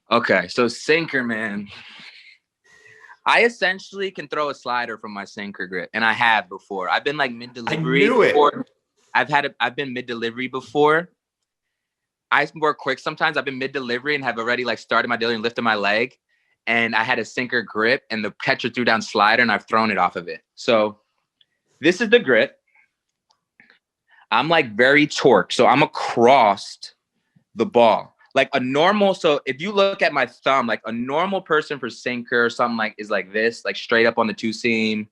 Okay, so sinker, man. I essentially can throw a slider from my sinker grip, and I have before. I've been like mid I delivery knew it. before. I've been mid delivery before. I work quick sometimes. I've been mid delivery and have already like started my delivery and lifted my leg, and I had a sinker grip, and the catcher threw down slider, and I've thrown it off of it. So this is the grip. I'm like very torqued, so I'm across the ball. Like a normal, so if you look at my thumb, like a normal person for sinker or something like is like this, like straight up on the two seam.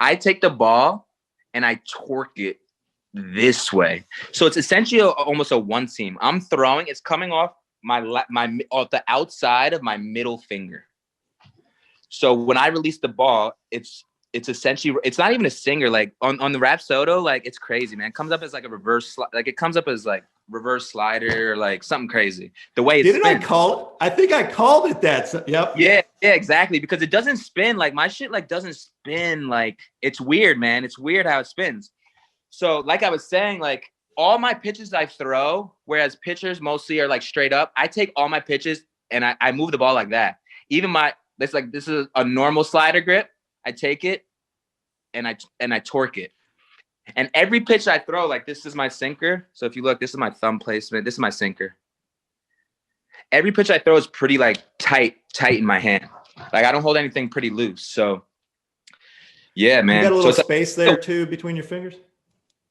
I take the ball and I torque it this way. So it's essentially almost a one seam. I'm throwing, it's coming off off the outside of my middle finger. So when I release the ball, it's essentially, it's not even a singer. Like on the Rapsodo, like it's crazy, man. It comes up as like a reverse, like it comes up as like reverse slider or like something crazy. The way it Didn't spins. I call it? I think I called it that. Yep. Yeah, exactly. Because it doesn't spin like my shit. Like doesn't spin like it's weird, man. It's weird how it spins. So like I was saying, like all my pitches I throw, whereas pitchers mostly are like straight up. I take all my pitches and I move the ball like that. Even this is a normal slider grip. I take it and I torque it. And every pitch I throw, like this is my sinker. So if you look, this is my thumb placement. This is my sinker. Every pitch I throw is pretty like tight in my hand. Like I don't hold anything pretty loose. So yeah, man. You got a little so space there too between your fingers?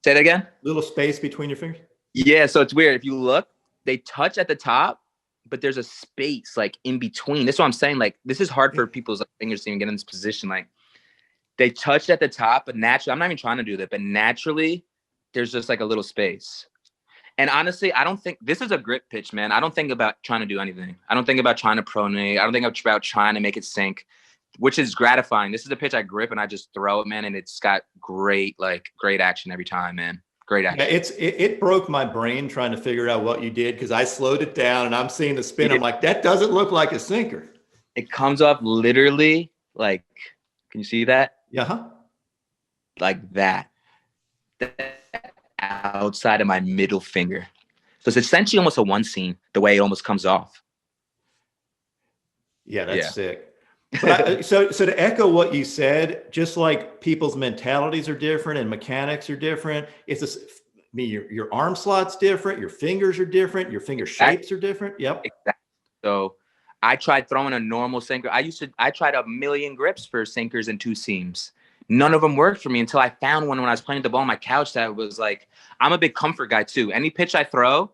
Say that again? Little space between your fingers? Yeah, so it's weird. If you look, they touch at the top, but there's a space like in between. That's what I'm saying. Like this is hard for people's fingers to even get in this position. Like they touch at the top, but naturally, I'm not even trying to do that, but naturally, there's just like a little space. And honestly, I don't think this is a grip pitch, man. I don't think about trying to do anything. I don't think about trying to pronate. I don't think about trying to make it sink, which is gratifying. This is a pitch I grip and I just throw it, man. And it's got great action every time, man. Great action. Yeah, it broke my brain trying to figure out what you did because I slowed it down and I'm seeing the spin. I'm like, that doesn't look like a sinker. It comes up literally like, can you see that? Yeah. Like that. Outside of my middle finger. So it's essentially almost a one seam, the way it almost comes off. Yeah, that's sick. But so to echo what you said, just like people's mentalities are different and mechanics are different, it's just, I mean, your arm slot's different, your fingers are different, your finger shapes are different. Yep. Exactly. So I tried throwing a normal sinker. I tried a million grips for sinkers and two seams. None of them worked for me until I found one when I was playing the ball on my couch that was like, I'm a big comfort guy too. Any pitch I throw,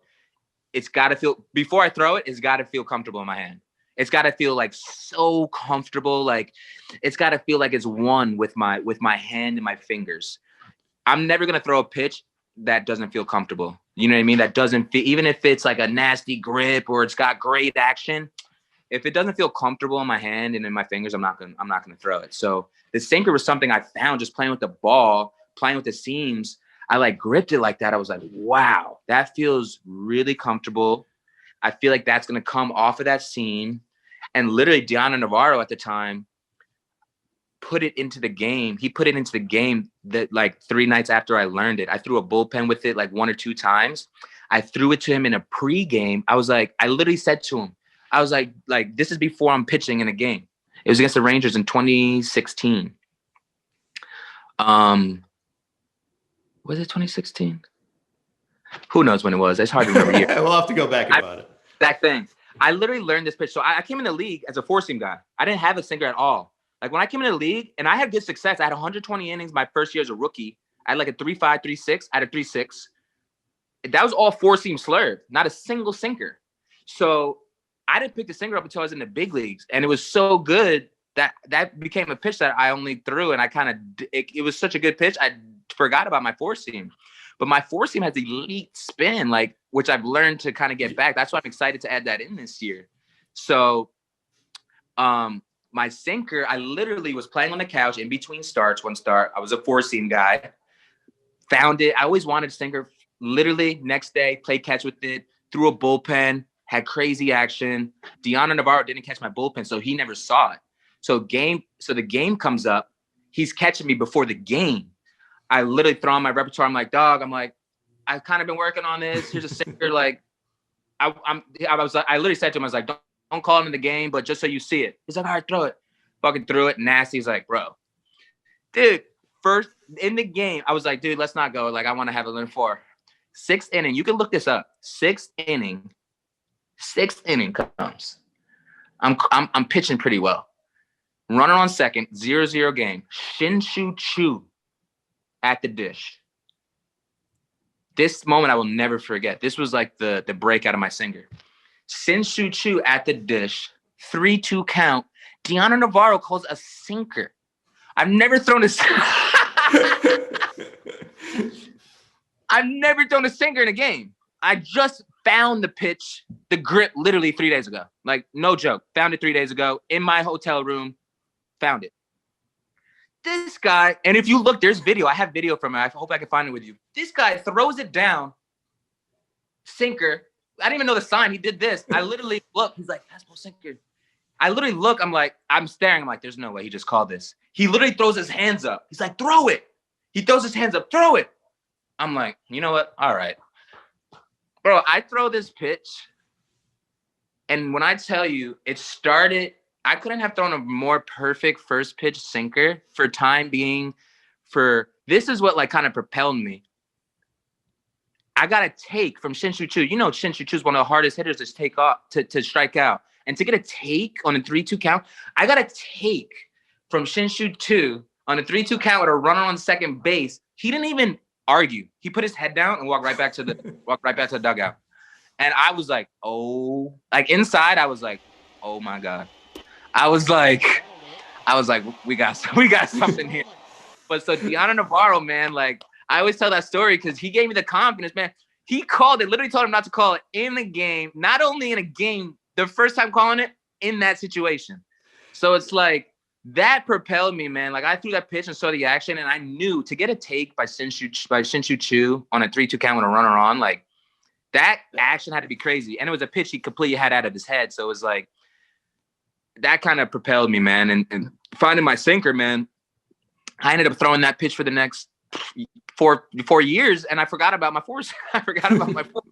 it's got to feel, before I throw it, it's got to feel comfortable in my hand. It's got to feel like so comfortable. Like it's got to feel like it's one with my hand and my fingers. I'm never going to throw a pitch that doesn't feel comfortable. You know what I mean? That doesn't feel, even if it's like a nasty grip or it's got great action, if it doesn't feel comfortable in my hand and in my fingers, I'm not gonna throw it. So the sinker was something I found just playing with the ball, playing with the seams. I like gripped it like that. I was like, wow, that feels really comfortable. I feel like that's gonna come off of that seam. And literally, Deanna Navarro at the time put it into the game. He put it into the game that like 3 nights after I learned it. I threw a bullpen with it like 1 or 2 times. I threw it to him in a pregame. I literally said to him, I was like, this is before I'm pitching in a game. It was against the Rangers in 2016. Was it 2016? Who knows when it was? It's hard to remember. We'll have to go back about it. That thing. I literally learned this pitch. So I came in the league as a 4-seam guy. I didn't have a sinker at all. Like when I came in the league, and I had good success. I had 120 innings my first year as a rookie. I had like a 3.5, 3.6. I had a 3.6. That was all 4-seam slurve, not a single sinker. So I didn't pick the sinker up until I was in the big leagues. And it was so good that became a pitch that I only threw. And I kind of, it was such a good pitch. I forgot about my 4-seam. But my 4-seam has elite spin, like, which I've learned to kind of get back. That's why I'm excited to add that in this year. So my sinker, I literally was playing on the couch in between starts, one start. I was a 4-seam guy. Found it. I always wanted a sinker. Literally next day, played catch with it, threw a bullpen, had crazy action. Deanna Navarro didn't catch my bullpen, so he never saw it. So the game comes up. He's catching me before the game. I literally throw on my repertoire. I'm like, dog, I've kind of been working on this. Here's a sinker. Like, I literally said to him, I was like, Don't call it in the game, but just so you see it. He's like, all right, throw it. Fucking threw it. Nasty's like, bro, dude, first in the game, I was like, dude, let's not go. Like, I want to have a limit 4. 6th inning. You can look this up. 6th inning. 6th inning comes. I'm pitching pretty well. Runner on second. 0-0 game. Shinshu Chu at the dish. This moment I will never forget. This was like the break out of my sinker. Shinshu Chu at the dish. 3-2 count. Deanna Navarro calls a sinker. I've never thrown a I've never thrown a sinker in a game. I just found the pitch, the grip, literally 3 days ago. Like, no joke. Found it 3 days ago in my hotel room. Found it. This guy, and if you look, there's video. I have video from it. I hope I can find it with you. This guy throws it down. Sinker. I didn't even know the sign. He did this. I literally look. He's like, fastball sinker. I literally look. I'm staring. I'm like, there's no way he just called this. He literally throws his hands up. He's like, throw it. He throws his hands up. Throw it. I'm like, you know what? All right. Bro, I throw this pitch. And when I tell you, it started, I couldn't have thrown a more perfect first pitch sinker for time being. This is what like kind of propelled me. I got a take from Shinshu Chu. You know, Shinshu Chu is one of the hardest hitters to take off, to strike out. And to get a take on a 3-2 count, I got a take from Shinshu Chu on a 3-2 count with a runner on second base. He didn't even argue. He put his head down and walked right back to the dugout. And I was like, oh, like inside, I was like, oh my God. I was like, we got something here. But so Deanna Navarro, man, like I always tell that story because he gave me the confidence, man. He called it, literally told him not to call it in the game, not only in a game, the first time calling it in that situation. So it's like that propelled me, man. Like I threw that pitch and saw the action, and I knew to get a take by Shinshu Chu on a 3-2 count with a runner on, like that action had to be crazy. And it was a pitch he completely had out of his head. So it was like that kind of propelled me, man. And finding my sinker, man, I ended up throwing that pitch for the next 4 years, and I forgot about my force. I forgot about my force.